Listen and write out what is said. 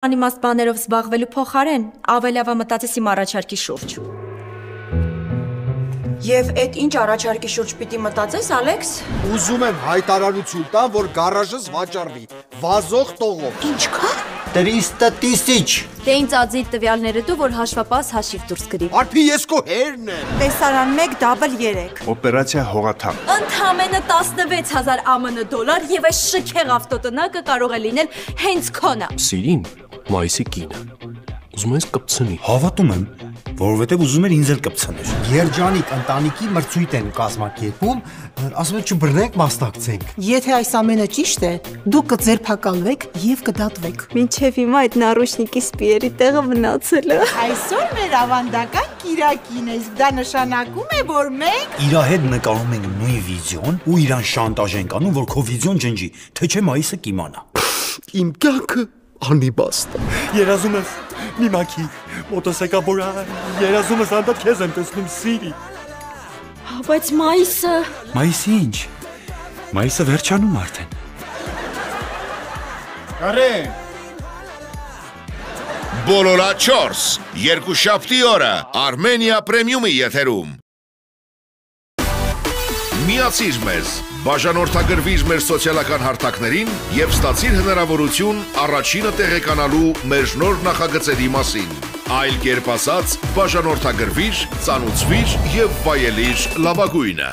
Անիմաստ բաներով զբաղվելու փոխարեն ավելավա մտածես իմ առաջարկի շուրջ։ Եվ այդ ինչ առաջարկի շուրջ պիտի մտածես, Ալեքս։ Ուզում եմ հայտարարություն տամ, որ գարաժս վաճառվի, վազող տողով։ Ինչքան? 300 տիսիչ։ Դե ինձ ածիր տվյալները դու, որ հաշվապահ հաշիվ դուրս գրի։ Արփի ես քո հերն եմ։ Տեսարան 1 դաբլ 3։ Օպերացիա հողաթափ։ Ընդամենը 16000 ԱՄՆ դոլար եւ այս շքեղ ավտոտնակը կարող է լինել հենց քոնը։ Սիրին, մայիսի կինը։ Ուզում ես կպցնի։ Հավատում եմ, որովհետև ուզում էր ինձ էլ կպցներ։ Երջանիկ ընտանիքի մրցույթ են կազմակերպում, ասում են չբռնենք, մասնակցենք։ Եթե այս ամենը ճիշտ է, դուք կձերբակալվեք եւ կդատվեք։ Մինչև հիմա այդ նարուշնիկի սպիերի տեղը մնացել է։ Այսօր մեր ավանդական կիրակին է, իսկ դա նշանակում է, որ մենք Իրա հետ նկարում ենք նույն վիդեոն ու իրան շանտաժ ենք անում, որ քո վիդեոն ջնջի, թե չէ մայիսը կիմանա։ Իմ կյանքը անիբաստ է։ Երազում ես մի մաքի, մոտոսեկաբորա, երազում ես անդադ քեզ եմ տեսնում սիրի։ Բայց մայիսը։ Մայիսի ինչ։ Մայիսը վերջանում արդեն։ Կարեն։ Բոլորա 4 երկուշաբթի օրը Armenia Premium-ի եթերում։ Միացիր մեզ, բաժանորդագրվիր մեր սոցիալական հարթակներին եւ ստացիր հնարավորություն առաջինը տեղեկանալու մեր նոր նախագծերի մասին։ Այլ կերպ ասած, բաժանորդագրվիր, ծանուցվիր եւ վայելիր լավագույնը։